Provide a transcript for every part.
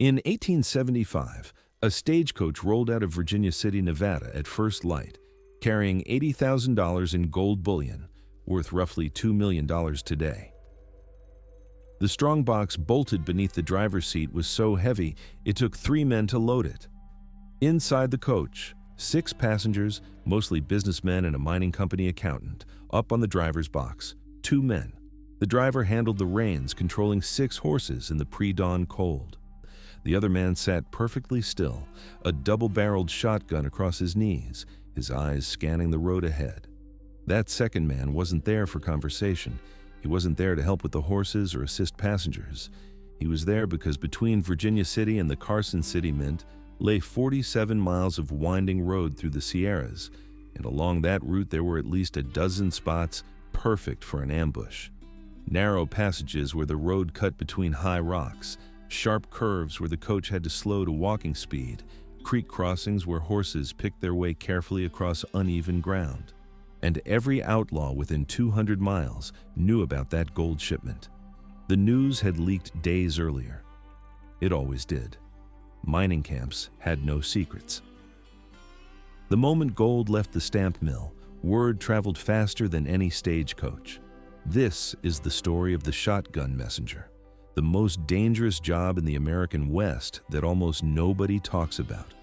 In 1875, a stagecoach rolled out of Virginia City, Nevada at first light, carrying $80,000 in gold bullion, worth roughly $2 million today. The strongbox bolted beneath the driver's seat was so heavy it took 3 men to load it. Inside the coach, 6 passengers, mostly businessmen and a mining company accountant, up on the driver's box, 2 men. The driver handled the reins, controlling 6 horses in the pre-dawn cold. The other man sat perfectly still, a double-barreled shotgun across his knees, his eyes scanning the road ahead. That second man wasn't there for conversation. He wasn't there to help with the horses or assist passengers. He was there because between Virginia City and the Carson City Mint lay 47 miles of winding road through the Sierras, and along that route there were at least a dozen spots perfect for an ambush. Narrow passages where the road cut between high rocks, sharp curves where the coach had to slow to walking speed, creek crossings where horses picked their way carefully across uneven ground. And every outlaw within 200 miles knew about that gold shipment. The news had leaked days earlier. It always did. Mining camps had no secrets. The moment gold left the stamp mill, word traveled faster than any stagecoach. This is the story of the shotgun messenger, the most dangerous job in the American West that almost nobody talks about.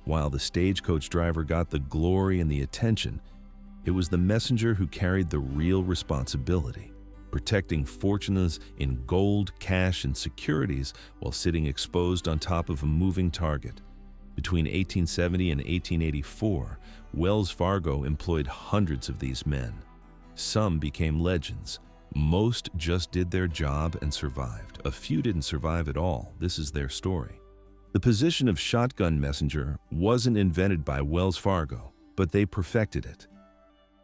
While the stagecoach driver got the glory and the attention, it was the messenger who carried the real responsibility, protecting fortunes in gold, cash, and securities while sitting exposed on top of a moving target. Between 1870 and 1884, Wells Fargo employed hundreds of these men. Some became legends. Most just did their job and survived. A few didn't survive at all. This is their story. The position of shotgun messenger wasn't invented by Wells Fargo, but they perfected it.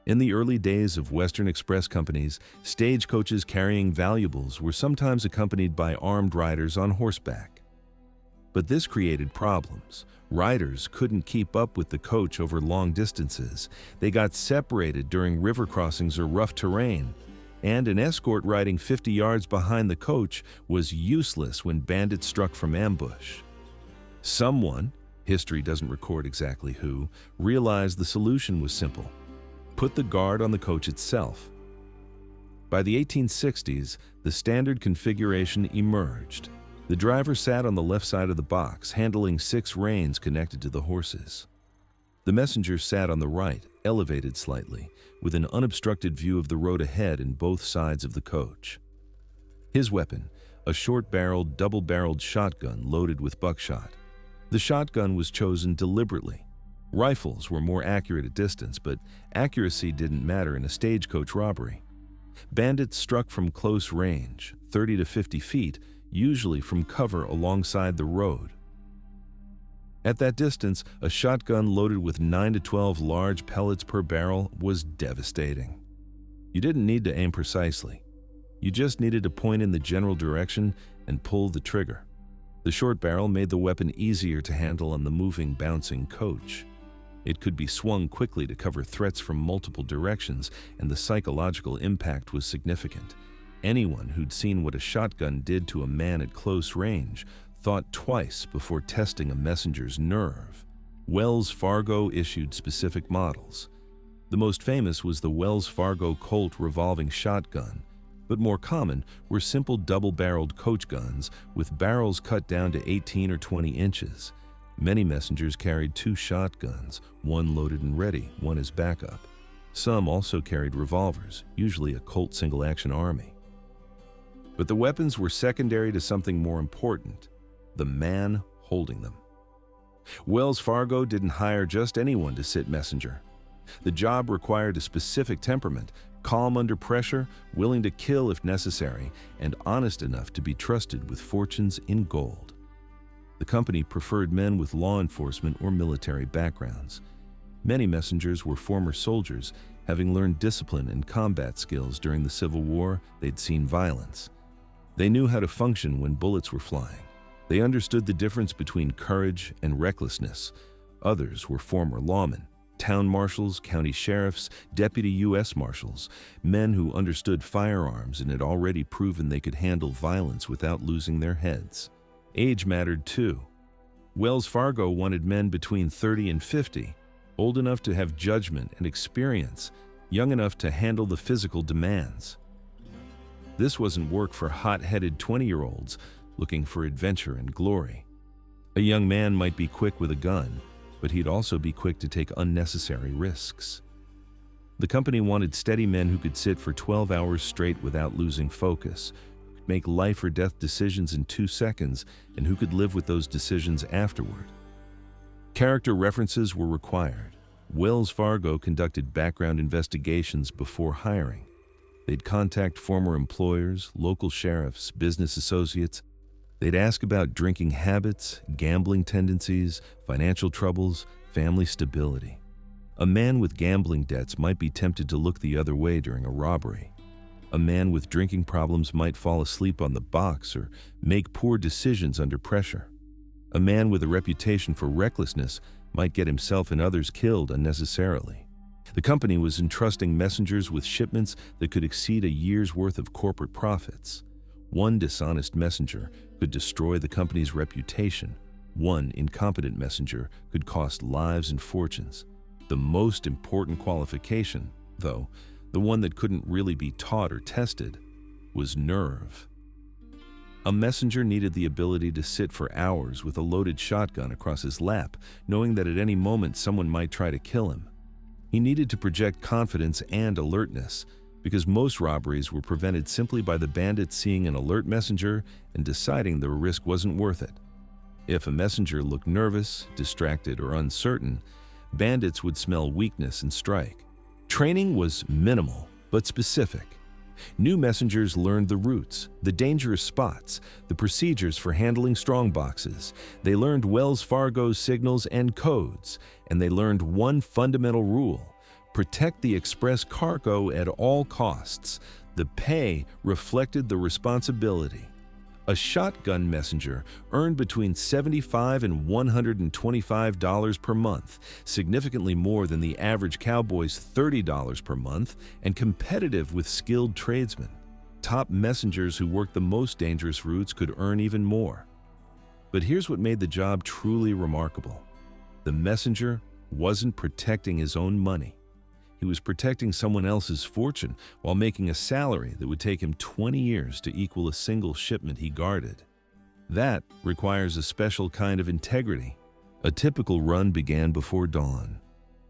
In the early days of Western Express companies, stagecoaches carrying valuables were sometimes accompanied by armed riders on horseback. But this created problems. Riders couldn't keep up with the coach over long distances. They got separated during river crossings or rough terrain. And an escort riding 50 yards behind the coach was useless when bandits struck from ambush. Someone, history doesn't record exactly who, realized the solution was simple. Put the guard on the coach itself. By the 1860s, the standard configuration emerged. The driver sat on the left side of the box, handling 6 reins connected to the horses. The messenger sat on the right, elevated slightly, with an unobstructed view of the road ahead and both sides of the coach. His weapon, a short-barreled, double-barreled shotgun loaded with buckshot. The shotgun was chosen deliberately. Rifles were more accurate at distance, but accuracy didn't matter in a stagecoach robbery. Bandits struck from close range, 30 to 50 feet, usually from cover alongside the road. At that distance, a shotgun loaded with 9 to 12 large pellets per barrel was devastating. You didn't need to aim precisely. You just needed to point in the general direction and pull the trigger. The short barrel made the weapon easier to handle on the moving, bouncing coach. It could be swung quickly to cover threats from multiple directions, and the psychological impact was significant. Anyone who'd seen what a shotgun did to a man at close range thought twice before testing a messenger's nerve. Wells Fargo issued specific models. The most famous was the Wells Fargo Colt revolving shotgun, but more common were simple double-barreled coach guns with barrels cut down to 18 or 20 inches. Many messengers carried 2 shotguns, one loaded and ready, one as backup. Some also carried revolvers, usually a Colt single-action army. But the weapons were secondary to something more important: the man holding them. Wells Fargo didn't hire just anyone to sit messenger. The job required a specific temperament, calm under pressure, willing to kill if necessary, and honest enough to be trusted with fortunes in gold. The company preferred men with law enforcement or military backgrounds. Many messengers were former soldiers, having learned discipline and combat skills during the Civil War. They'd seen violence. They knew how to function when bullets were flying. They understood the difference between courage and recklessness. Others were former lawmen, town marshals, county sheriffs, deputy U.S. marshals, men who understood firearms and had already proven they could handle violence without losing their heads. Age mattered too. Wells Fargo wanted men between 30 and 50, old enough to have judgment and experience, young enough to handle the physical demands. This wasn't work for hot-headed 20-year-olds looking for adventure and glory. A young man might be quick with a gun, but he'd also be quick to take unnecessary risks. The company wanted steady men who could sit for 12 hours straight without losing focus, who could make life or death decisions in 2 seconds, and who could live with those decisions afterward. Character references were required. Wells Fargo conducted background investigations before hiring. They'd contact former employers, local sheriffs, business associates. They'd ask about drinking habits, gambling tendencies, financial troubles, family stability. A man with gambling debts might be tempted to look the other way during a robbery. A man with drinking problems might fall asleep on the box or make poor decisions under pressure. A man with a reputation for recklessness might get himself and others killed unnecessarily. The company was entrusting messengers with shipments that could exceed a year's worth of corporate profits. One dishonest messenger could destroy the company's reputation. One incompetent messenger could cost lives and fortunes. The most important qualification, though, the one that couldn't really be taught or tested, was nerve. A messenger needed the ability to sit for hours with a loaded shotgun across his lap, knowing that at any moment someone might try to kill him. He needed to project confidence and alertness, because most robberies were prevented simply by the bandits seeing an alert messenger and deciding the risk wasn't worth it. If a messenger looked nervous, distracted, or uncertain, bandits would smell weakness and strike. Training was minimal, but specific. New messengers learned the routes, the dangerous spots, the procedures for handling strongboxes. They learned Wells Fargo's signals and codes, and they learned one fundamental rule: protect the express cargo at all costs. The pay reflected the responsibility. A shotgun messenger earned between $75 and $125 per month, significantly more than the average cowboy's $30 per month, and competitive with skilled tradesmen. Top messengers who worked the most dangerous routes could earn even more. But here's what made the job truly remarkable. The messenger wasn't protecting his own money. He was protecting someone else's fortune while making a salary that would take him 20 years to equal a single shipment he guarded. That requires a special kind of integrity. A typical run began before dawn.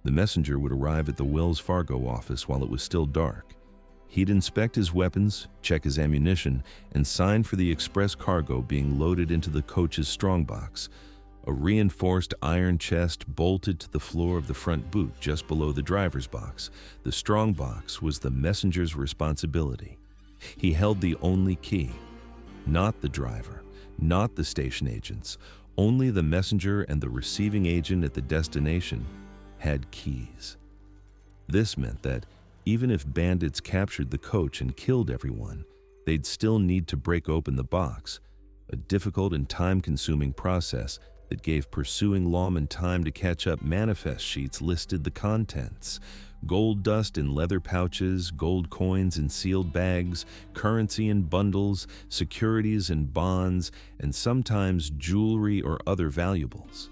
The messenger would arrive at the Wells Fargo office while it was still dark. He'd inspect his weapons, check his ammunition, and sign for the express cargo being loaded into the coach's strongbox, a reinforced iron chest bolted to the floor of the front boot just below the driver's box. The strongbox was the messenger's responsibility. He held the only key. Not the driver, not the station agents. Only the messenger and the receiving agent at the destination had keys. This meant that even if bandits captured the coach and killed everyone, they'd still need to break open the box, a difficult and time-consuming process that gave pursuing lawmen time to catch up. Manifest sheets listed the contents: gold dust in leather pouches, gold coins in sealed bags, currency in bundles, securities in bonds, and sometimes jewelry or other valuables.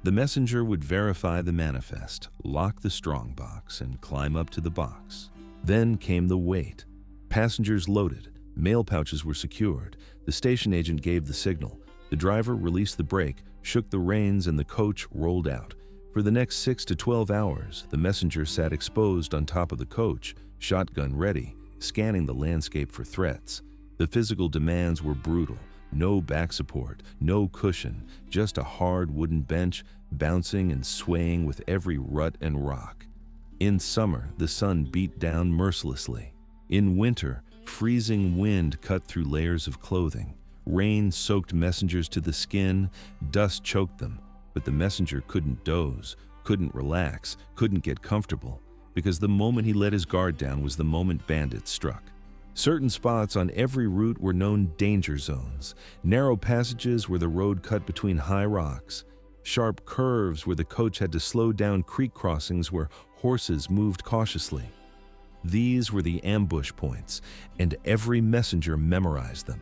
The messenger would verify the manifest, lock the strongbox, and climb up to the box. Then came the wait. Passengers loaded, mail pouches were secured, the station agent gave the signal. The driver released the brake, shook the reins, and the coach rolled out. For the next 6 to 12 hours, the messenger sat exposed on top of the coach, shotgun ready, scanning the landscape for threats. The physical demands were brutal. No back support, no cushion, just a hard wooden bench, bouncing and swaying with every rut and rock. In summer, the sun beat down mercilessly. In winter, freezing wind cut through layers of clothing. Rain soaked messengers to the skin, dust choked them, but the messenger couldn't doze, couldn't relax, couldn't get comfortable, because the moment he let his guard down was the moment bandits struck. Certain spots on every route were known danger zones, narrow passages where the road cut between high rocks, sharp curves where the coach had to slow down, creek crossings where horses moved cautiously. These were the ambush points, and every messenger memorized them.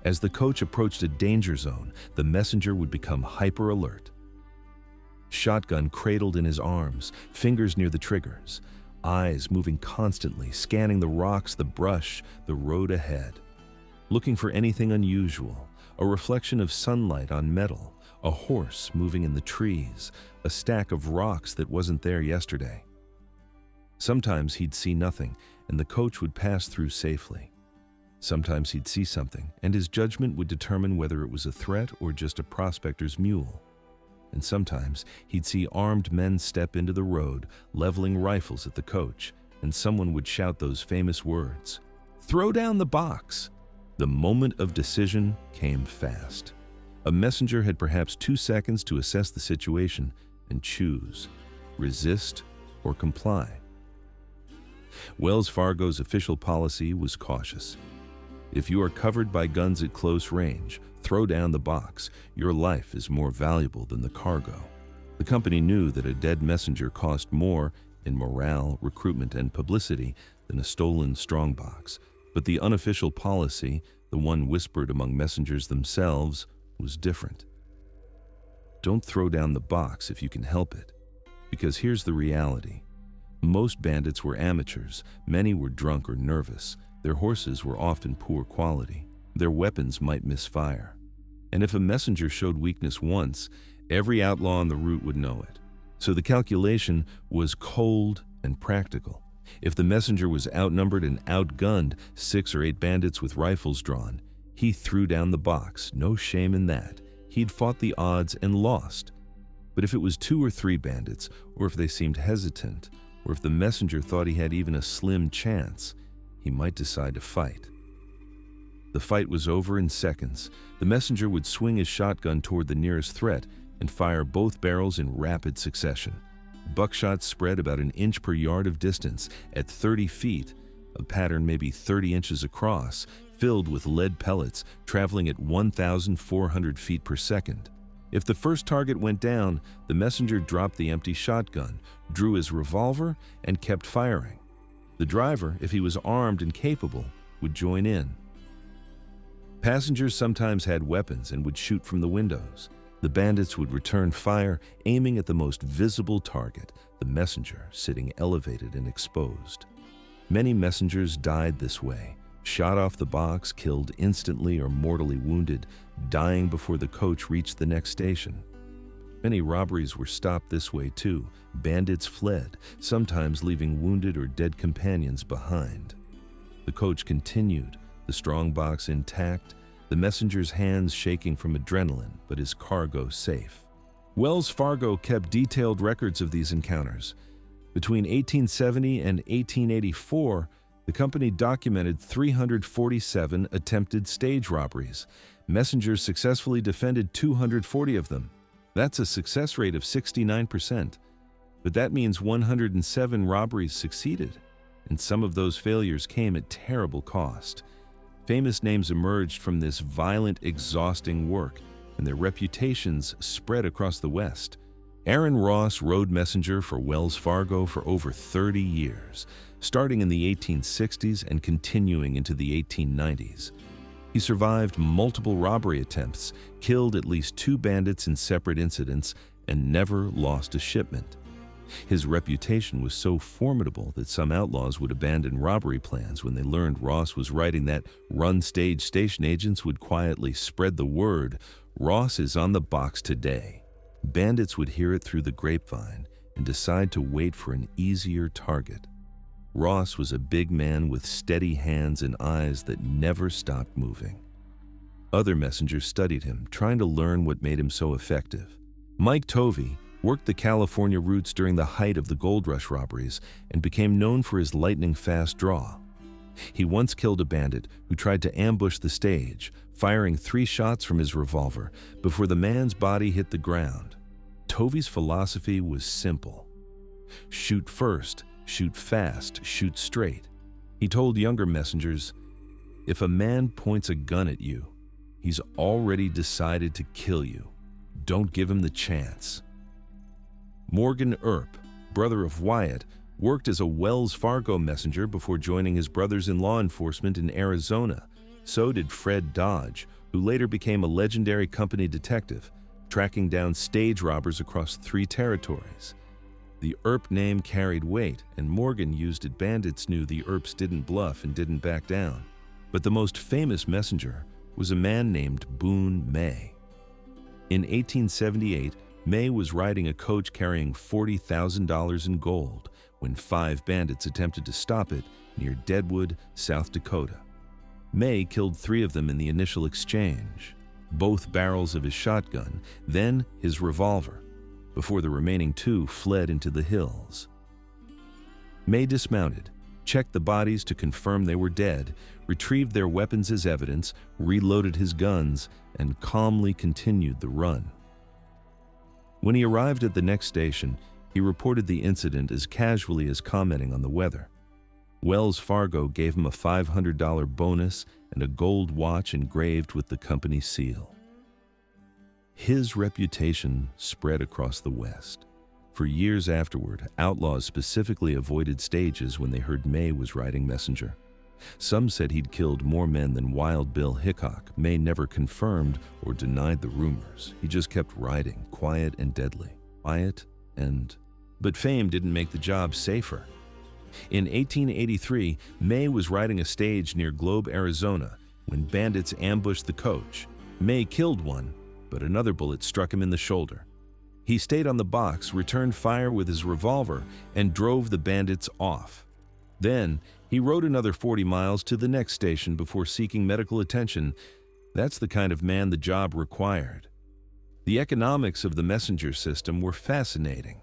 As the coach approached a danger zone, the messenger would become hyper-alert. Shotgun cradled in his arms, fingers near the triggers, eyes moving constantly, scanning the rocks, the brush, the road ahead. Looking for anything unusual, a reflection of sunlight on metal, a horse moving in the trees, a stack of rocks that wasn't there yesterday. Sometimes he'd see nothing, and the coach would pass through safely. Sometimes he'd see something, and his judgment would determine whether it was a threat or just a prospector's mule. And sometimes he'd see armed men step into the road, leveling rifles at the coach, and someone would shout those famous words, "Throw down the box!" The moment of decision came fast. A messenger had perhaps 2 seconds to assess the situation and choose, resist or comply. Wells Fargo's official policy was cautious. If you are covered by guns at close range, throw down the box. Your life is more valuable than the cargo. The company knew that a dead messenger cost more in morale, recruitment, and publicity than a stolen strongbox. But the unofficial policy, the one whispered among messengers themselves, was different. Don't throw down the box if you can help it. Because here's the reality. Most bandits were amateurs. Many were drunk or nervous. Their horses were often poor quality. Their weapons might misfire. And if a messenger showed weakness once, every outlaw on the route would know it. So the calculation was cold and practical. If the messenger was outnumbered and outgunned, 6 or 8 bandits with rifles drawn, he threw down the box. No shame in that. He'd fought the odds and lost. But if it was 2 or 3 bandits, or if they seemed hesitant, or if the messenger thought he had even a slim chance, he might decide to fight. The fight was over in seconds. The messenger would swing his shotgun toward the nearest threat and fire both barrels in rapid succession. Buckshot spread about an inch per yard of distance at 30 feet, a pattern maybe 30 inches across, filled with lead pellets traveling at 1,400 feet per second. If the first target went down, the messenger dropped the empty shotgun, drew his revolver, and kept firing. The driver, if he was armed and capable, would join in. Passengers sometimes had weapons and would shoot from the windows. The bandits would return fire, aiming at the most visible target, the messenger sitting elevated and exposed. Many messengers died this way, shot off the box, killed instantly or mortally wounded, dying before the coach reached the next station. Many robberies were stopped this way too. Bandits fled, sometimes leaving wounded or dead companions behind. The coach continued, the strongbox intact, the messenger's hands shaking from adrenaline, but his cargo safe. Wells Fargo kept detailed records of these encounters. Between 1870 and 1884, the company documented 347 attempted stage robberies. Messengers successfully defended 240 of them. That's a success rate of 69%. But that means 107 robberies succeeded, and some of those failures came at terrible cost. Famous names emerged from this violent, exhausting work, and their reputations spread across the West. Aaron Ross rode messenger for Wells Fargo for over 30 years, starting in the 1860s and continuing into the 1890s. He survived multiple robbery attempts, killed at least 2 bandits in separate incidents, and never lost a shipment. His reputation was so formidable that some outlaws would abandon robbery plans when they learned Ross was writing that run stage station agents would quietly spread the word, "Ross is on the box today." Bandits would hear it through the grapevine and decide to wait for an easier target. Ross was a big man with steady hands and eyes that never stopped moving. Other messengers studied him, trying to learn what made him so effective. Mike Tovey worked the California routes during the height of the gold rush robberies and became known for his lightning-fast draw. He once killed a bandit who tried to ambush the stage, firing 3 shots from his revolver before the man's body hit the ground. Tovey's philosophy was simple. Shoot first, shoot fast, shoot straight. He told younger messengers, "If a man points a gun at you, he's already decided to kill you. Don't give him the chance." Morgan Earp, brother of Wyatt, worked as a Wells Fargo messenger before joining his brothers in law enforcement in Arizona. So did Fred Dodge, who later became a legendary company detective, tracking down stage robbers across 3 territories. The Earp name carried weight, and Morgan used it. Bandits knew the Earps didn't bluff and didn't back down. But the most famous messenger was a man named Boone May. In 1878, May was riding a coach carrying $40,000 in gold when 5 bandits attempted to stop it near Deadwood, South Dakota. May killed 3 of them in the initial exchange, both barrels of his shotgun, then his revolver, before the remaining 2 fled into the hills. May dismounted, checked the bodies to confirm they were dead, retrieved their weapons as evidence, reloaded his guns, and calmly continued the run. When he arrived at the next station, he reported the incident as casually as commenting on the weather. Wells Fargo gave him a $500 bonus and a gold watch engraved with the company seal. His reputation spread across the West. For years afterward, outlaws specifically avoided stages when they heard May was riding messenger. Some said he'd killed more men than Wild Bill Hickok. May never confirmed or denied the rumors. He just kept riding, quiet and deadly. But fame didn't make the job safer. In 1883, May was riding a stage near Globe, Arizona, when bandits ambushed the coach. May killed one, but another bullet struck him in the shoulder. He stayed on the box, returned fire with his revolver, and drove the bandits off. Then, he rode another 40 miles to the next station before seeking medical attention. That's the kind of man the job required. The economics of the messenger system were fascinating.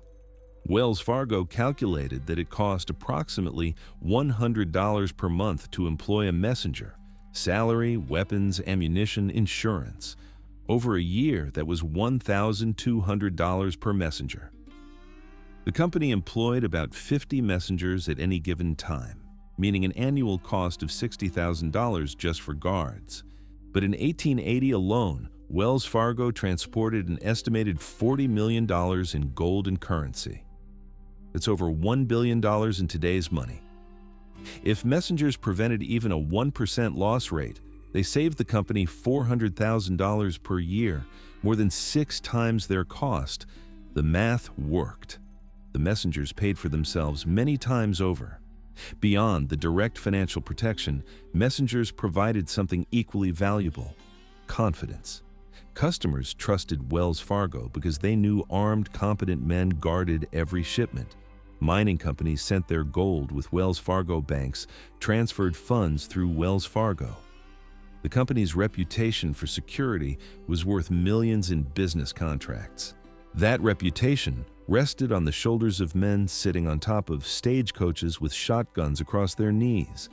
Wells Fargo calculated that it cost approximately $100 per month to employ a messenger: salary, weapons, ammunition, insurance. Over a year, that was $1,200 per messenger. The company employed about 50 messengers at any given time, meaning an annual cost of $60,000 just for guards. But in 1880 alone, Wells Fargo transported an estimated $40 million in gold and currency. That's over $1 billion in today's money. If messengers prevented even a 1% loss rate, they saved the company $400,000 per year, more than 6 times their cost. The math worked. The messengers paid for themselves many times over. Beyond the direct financial protection, messengers provided something equally valuable: confidence. Customers trusted Wells Fargo because they knew armed, competent men guarded every shipment. Mining companies sent their gold with Wells Fargo banks, transferred funds through Wells Fargo. The company's reputation for security was worth millions in business contracts. That reputation rested on the shoulders of men sitting on top of stagecoaches with shotguns across their knees.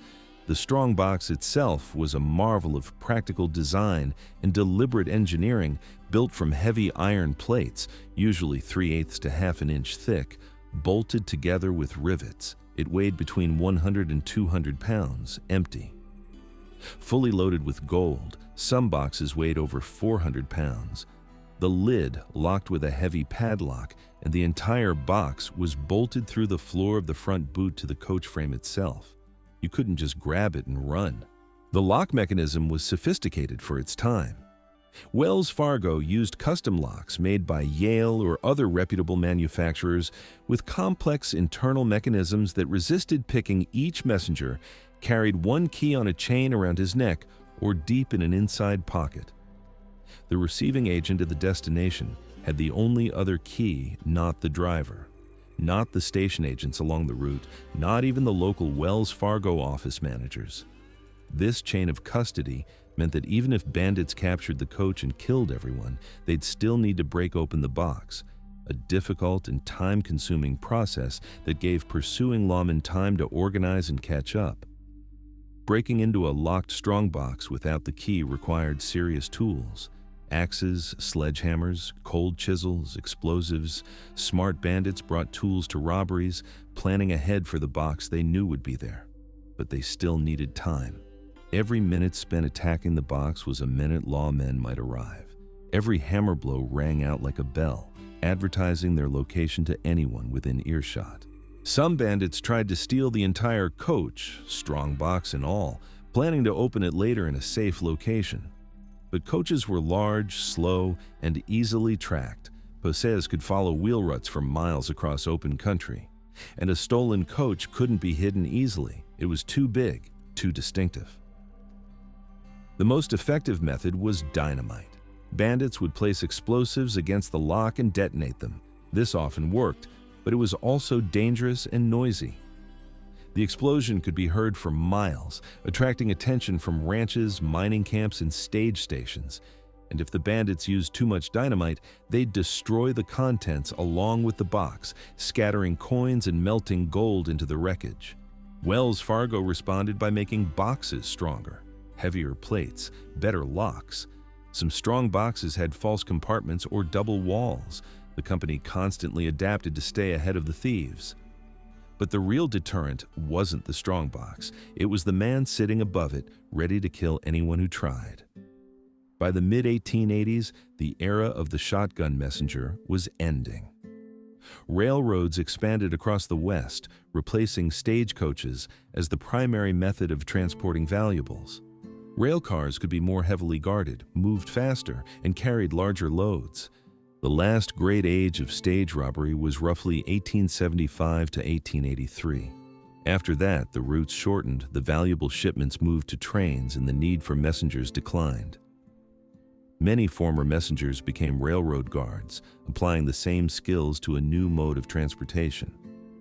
The strongbox itself was a marvel of practical design and deliberate engineering, built from heavy iron plates, usually 3/8 to half an inch thick, bolted together with rivets. It weighed between 100 and 200 pounds, empty. Fully loaded with gold, some boxes weighed over 400 pounds. The lid locked with a heavy padlock, and the entire box was bolted through the floor of the front boot to the coach frame itself. You couldn't just grab it and run. The lock mechanism was sophisticated for its time. Wells Fargo used custom locks made by Yale or other reputable manufacturers with complex internal mechanisms that resisted picking. Each messenger carried one key on a chain around his neck or deep in an inside pocket. The receiving agent at the destination had the only other key, not the driver, not the station agents along the route, not even the local Wells Fargo office managers. This chain of custody meant that even if bandits captured the coach and killed everyone, they'd still need to break open the box, a difficult and time-consuming process that gave pursuing lawmen time to organize and catch up. Breaking into a locked strongbox without the key required serious tools: axes, sledgehammers, cold chisels, explosives. Smart bandits brought tools to robberies, planning ahead for the box they knew would be there. But they still needed time. Every minute spent attacking the box was a minute lawmen might arrive. Every hammer blow rang out like a bell, advertising their location to anyone within earshot. Some bandits tried to steal the entire coach, strongbox and all, planning to open it later in a safe location. But coaches were large, slow, and easily tracked. Poseas could follow wheel ruts for miles across open country. And a stolen coach couldn't be hidden easily. It was too big, too distinctive. The most effective method was dynamite. Bandits would place explosives against the lock and detonate them. This often worked, but it was also dangerous and noisy. The explosion could be heard for miles, attracting attention from ranches, mining camps, and stage stations. And if the bandits used too much dynamite, they'd destroy the contents along with the box, scattering coins and melting gold into the wreckage. Wells Fargo responded by making boxes stronger, heavier plates, better locks. Some strong boxes had false compartments or double walls. The company constantly adapted to stay ahead of the thieves. But the real deterrent wasn't the strongbox. It was the man sitting above it, ready to kill anyone who tried. By the mid-1880s, the era of the shotgun messenger was ending. Railroads expanded across the West, replacing stagecoaches as the primary method of transporting valuables. Railcars could be more heavily guarded, moved faster, and carried larger loads. The last great age of stage robbery was roughly 1875 to 1883. After that, the routes shortened, the valuable shipments moved to trains, and the need for messengers declined. Many former messengers became railroad guards, applying the same skills to a new mode of transportation.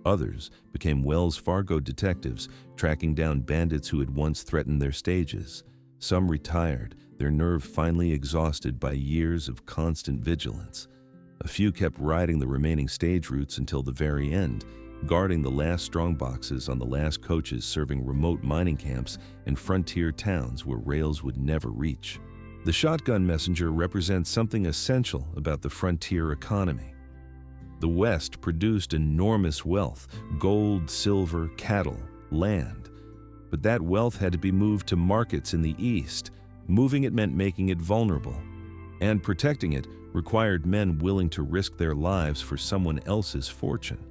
Others became Wells Fargo detectives, tracking down bandits who had once threatened their stages. Some retired, their nerve finally exhausted by years of constant vigilance. A few kept riding the remaining stage routes until the very end, guarding the last strongboxes on the last coaches serving remote mining camps and frontier towns where rails would never reach. The shotgun messenger represents something essential about the frontier economy. The West produced enormous wealth: gold, silver, cattle, land. But that wealth had to be moved to markets in the East. Moving it meant making it vulnerable. And protecting it required men willing to risk their lives for someone else's fortune.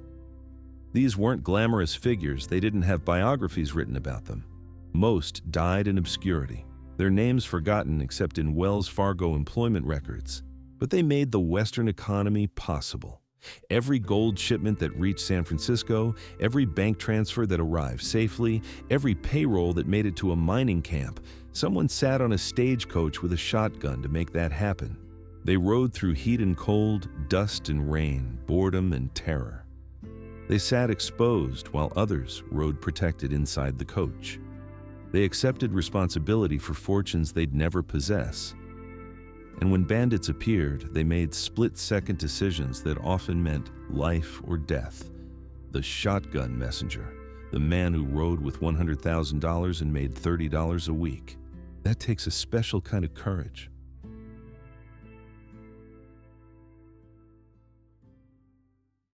These weren't glamorous figures. They didn't have biographies written about them. Most died in obscurity, their names forgotten except in Wells Fargo employment records. But they made the Western economy possible. Every gold shipment that reached San Francisco, every bank transfer that arrived safely, every payroll that made it to a mining camp, someone sat on a stagecoach with a shotgun to make that happen. They rode through heat and cold, dust and rain, boredom and terror. They sat exposed while others rode protected inside the coach. They accepted responsibility for fortunes they'd never possess. And when bandits appeared, they made split-second decisions that often meant life or death. The shotgun messenger, the man who rode with $100,000 and made $30 a week. That takes a special kind of courage.